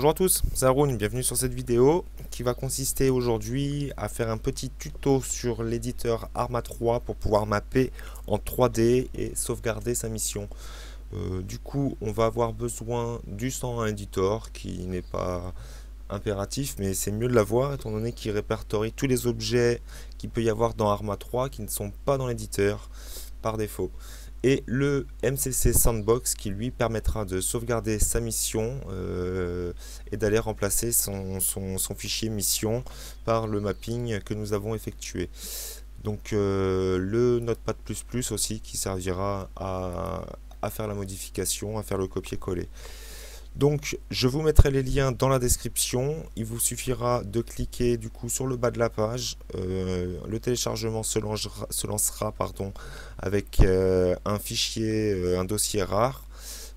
Bonjour à tous, c'est Haroun, bienvenue sur cette vidéo qui va consister aujourd'hui à faire un petit tuto sur l'éditeur Arma 3 pour pouvoir mapper en 3D et sauvegarder sa mission. Du coup, on va avoir besoin du 101 Editor qui n'est pas impératif, mais c'est mieux de l'avoir étant donné qu'il répertorie tous les objets qu'il peut y avoir dans Arma 3 qui ne sont pas dans l'éditeur par défaut. Et le MCC Sandbox qui lui permettra de sauvegarder sa mission et d'aller remplacer son fichier mission par le mapping que nous avons effectué. Donc le Notepad++ aussi qui servira à faire la modification, à faire le copier-coller. Donc je vous mettrai les liens dans la description, il vous suffira de cliquer du coup sur le bas de la page, le téléchargement se lancera avec un fichier, un dossier rare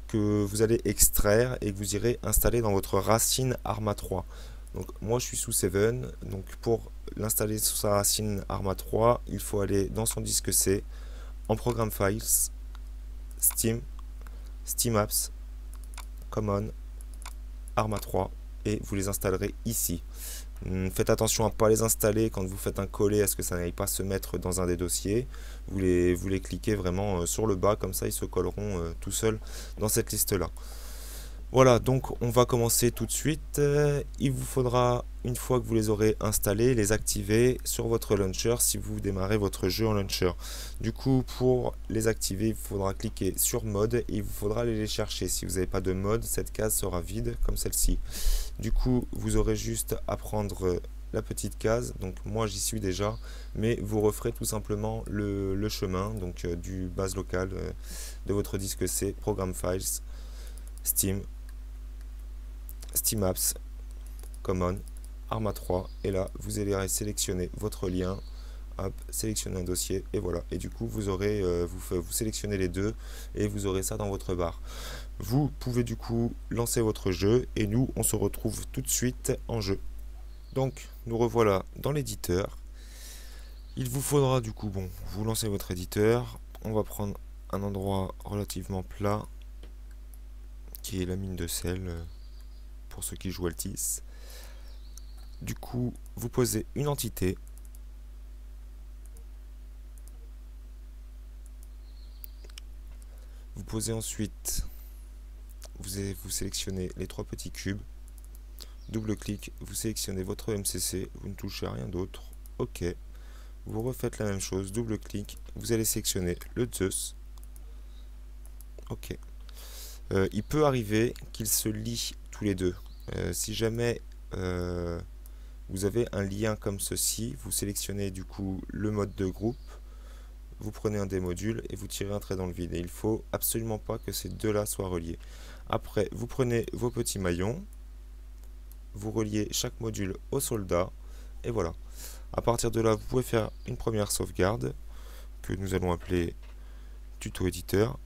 que vous allez extraire et que vous irez installer dans votre racine Arma 3. Donc moi je suis sous 7, donc pour l'installer sous sa racine Arma 3, il faut aller dans son disque C, en Program Files, Steam, Steam Apps, Common, Arma 3 et vous les installerez ici. Faites attention à ne pas les installer quand vous faites un coller, à ce que ça n'aille pas se mettre dans un des dossiers. Vous les cliquez vraiment sur le bas, comme ça ils se colleront tout seuls dans cette liste là. Voilà, donc on va commencer tout de suite. Il vous faudra, une fois que vous les aurez installés, les activer sur votre launcher si vous démarrez votre jeu en launcher. Du coup, pour les activer, il faudra cliquer sur mode et il vous faudra aller les chercher. Si vous n'avez pas de mode, cette case sera vide comme celle-ci. Du coup, vous aurez juste à prendre la petite case. Donc moi j'y suis déjà, mais vous referez tout simplement le chemin donc du base local de votre disque C, Program Files, Steam, Steam Apps, Common, Arma 3, et là vous allez sélectionner votre lien, hop, sélectionner un dossier, et voilà, et du coup vous aurez vous sélectionnez les deux et vous aurez ça dans votre barre. Vous pouvez du coup lancer votre jeu et nous on se retrouve tout de suite en jeu. Donc nous revoilà dans l'éditeur. Il vous faudra du coup, bon, vous lancez votre éditeur, on va prendre un endroit relativement plat qui est la mine de sel pour ceux qui jouent Altis. Du coup, vous posez une entité. Vous posez ensuite, vous sélectionnez les trois petits cubes. Double-clic, vous sélectionnez votre MCC, vous ne touchez à rien d'autre. OK. Vous refaites la même chose, double-clic, vous allez sélectionner le Zeus. OK. Il peut arriver qu'ils se lient tous les deux. Si jamais vous avez un lien comme ceci, vous sélectionnez du coup le mode de groupe, vous prenez un des modules et vous tirez un trait dans le vide. Et il faut absolument pas que ces deux-là soient reliés. Après, vous prenez vos petits maillons, vous reliez chaque module au soldat, et voilà. À partir de là, vous pouvez faire une première sauvegarde que nous allons appeler tuto éditeur.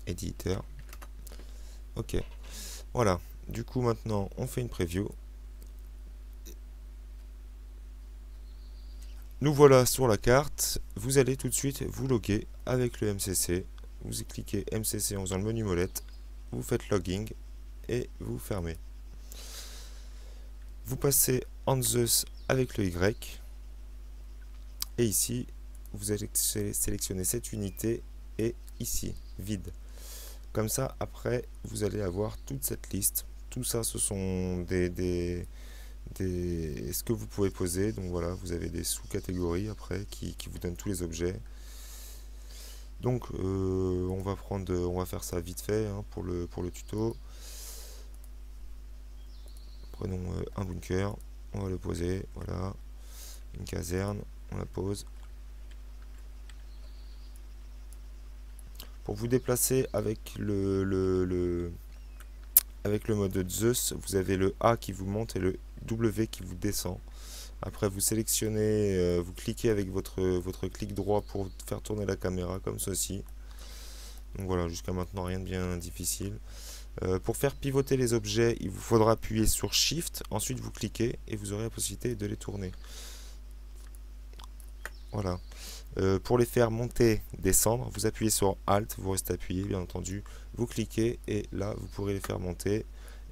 Éditeur. OK. Voilà. Du coup, maintenant, on fait une preview. Nous voilà sur la carte. Vous allez tout de suite vous loguer avec le MCC. Vous cliquez MCC en faisant le menu molette. Vous faites logging et vous fermez. Vous passez en Zeus avec le Y. Et ici, vous allez sélectionner cette unité et ici, vide. Comme ça, après, vous allez avoir toute cette liste. Tout ça, ce sont ce que vous pouvez poser. Donc voilà, vous avez des sous-catégories après qui vous donnent tous les objets. Donc on va faire ça vite fait hein, pour le tuto. Prenons un bunker, on va le poser, voilà. Une caserne, on la pose. Pour vous déplacer avec le mode de Zeus, vous avez le A qui vous monte et le W qui vous descend. Après vous sélectionnez, vous cliquez avec votre clic droit pour faire tourner la caméra comme ceci. Donc voilà, jusqu'à maintenant rien de bien difficile. Pour faire pivoter les objets, il vous faudra appuyer sur Shift, ensuite vous cliquez et vous aurez la possibilité de les tourner. Voilà. Pour les faire monter, descendre, vous appuyez sur Alt, vous restez appuyé bien entendu, vous cliquez et là vous pourrez les faire monter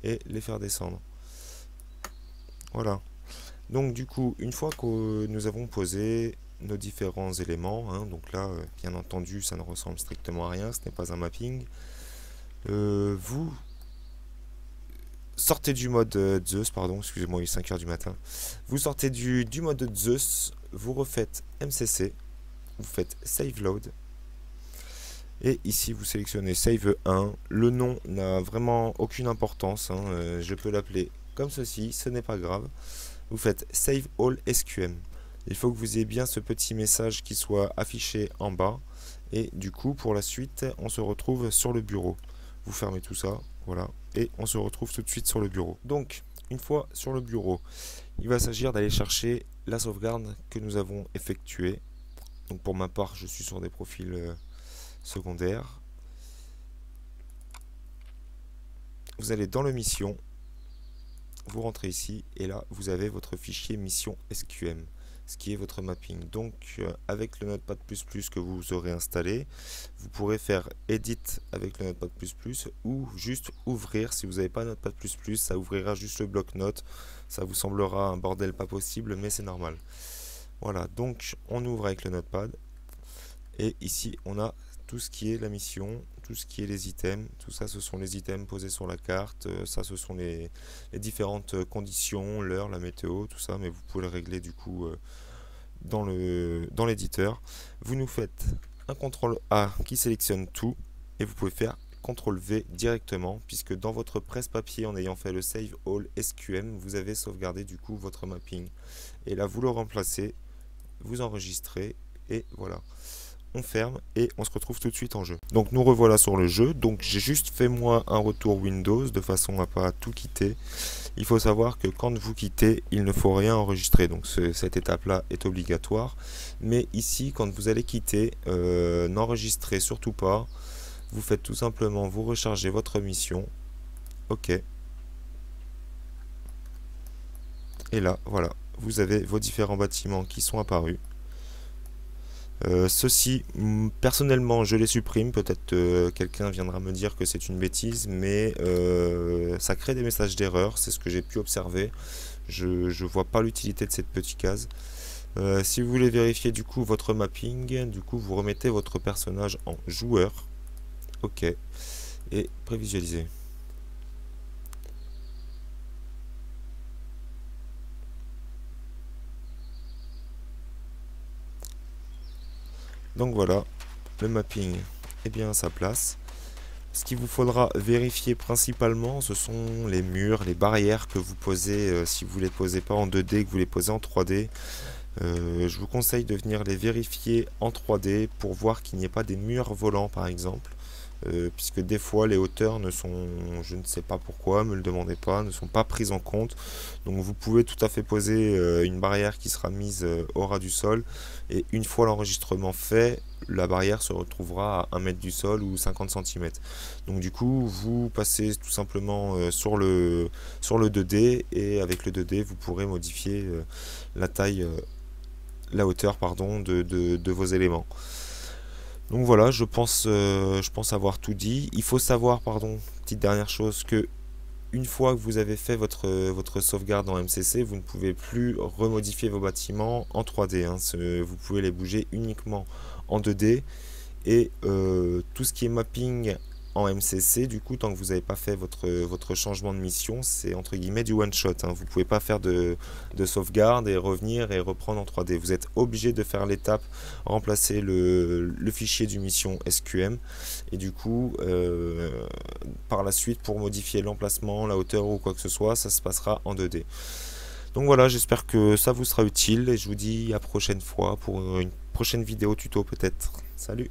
et les faire descendre. Voilà. Donc du coup, une fois que nous avons posé nos différents éléments, hein, donc là, bien entendu, ça ne ressemble strictement à rien, ce n'est pas un mapping, vous sortez du mode Zeus, pardon, excusez-moi, il est 5 h du matin, vous sortez du mode Zeus, vous refaites MCC, vous faites Save Load, et ici vous sélectionnez Save 1, le nom n'a vraiment aucune importance, hein, je peux l'appeler comme ceci, ce n'est pas grave. Vous faites Save All SQM. Il faut que vous ayez bien ce petit message qui soit affiché en bas. Et du coup, pour la suite, on se retrouve sur le bureau. Vous fermez tout ça, voilà. Et on se retrouve tout de suite sur le bureau. Donc, une fois sur le bureau, il va s'agir d'aller chercher la sauvegarde que nous avons effectuée. Donc pour ma part, je suis sur des profils secondaires. Vous allez dans le mission. Vous rentrez ici et là vous avez votre fichier mission SQM, ce qui est votre mapping. Donc avec le Notepad++ que vous aurez installé, vous pourrez faire Edit avec le Notepad++ ou juste ouvrir. Si vous n'avez pas Notepad++, ça ouvrira juste le bloc-notes. Ça vous semblera un bordel pas possible, mais c'est normal. Voilà, donc on ouvre avec le Notepad et ici on a tout ce qui est la mission, tout ce qui est les items, tout ça ce sont les items posés sur la carte, ça ce sont les différentes conditions, l'heure, la météo, tout ça, mais vous pouvez le régler du coup dans l'éditeur. Vous nous faites un CTRL A qui sélectionne tout et vous pouvez faire CTRL V directement puisque dans votre presse-papier en ayant fait le Save All SQM, vous avez sauvegardé du coup votre mapping. Et là vous le remplacez, vous enregistrez et voilà. On ferme et on se retrouve tout de suite en jeu. Donc nous revoilà sur le jeu. Donc j'ai juste fait moi un retour Windows de façon à pas tout quitter. Il faut savoir que quand vous quittez, il ne faut rien enregistrer. Donc cette étape-là est obligatoire. Mais ici, quand vous allez quitter, n'enregistrez surtout pas. Vous faites tout simplement, vous rechargez votre mission. OK. Et là, voilà. Vous avez vos différents bâtiments qui sont apparus. Ceci, personnellement, je les supprime. Peut-être quelqu'un viendra me dire que c'est une bêtise, mais ça crée des messages d'erreur. C'est ce que j'ai pu observer. Je vois pas l'utilité de cette petite case. Si vous voulez vérifier du coup votre mapping, du coup vous remettez votre personnage en joueur. OK. Et prévisualiser. Donc voilà, le mapping est bien à sa place. Ce qu'il vous faudra vérifier principalement, ce sont les murs, les barrières que vous posez, si vous ne les posez pas en 2D, que vous les posez en 3D. Je vous conseille de venir les vérifier en 3D pour voir qu'il n'y ait pas des murs volants par exemple. Puisque des fois les hauteurs ne sont, je ne sais pas pourquoi, me le demandez pas, ne sont pas prises en compte. Donc vous pouvez tout à fait poser une barrière qui sera mise au ras du sol, et une fois l'enregistrement fait, la barrière se retrouvera à 1 mètre du sol ou 50 cm. Donc du coup vous passez tout simplement sur le 2D, et avec le 2D vous pourrez modifier la taille, la hauteur pardon, de vos éléments. Donc voilà, je pense avoir tout dit. Il faut savoir, pardon, petite dernière chose, que une fois que vous avez fait votre sauvegarde en MCC, vous ne pouvez plus remodifier vos bâtiments en 3D. Hein. Vous pouvez les bouger uniquement en 2D. Et tout ce qui est mapping en MCC, du coup, tant que vous n'avez pas fait votre changement de mission, c'est entre guillemets du one shot. Hein. Vous ne pouvez pas faire de sauvegarde et revenir et reprendre en 3D. Vous êtes obligé de faire l'étape, remplacer le fichier du mission SQM. Et du coup, par la suite, pour modifier l'emplacement, la hauteur ou quoi que ce soit, ça se passera en 2D. Donc voilà, j'espère que ça vous sera utile et je vous dis à la prochaine fois pour une prochaine vidéo tuto peut-être. Salut!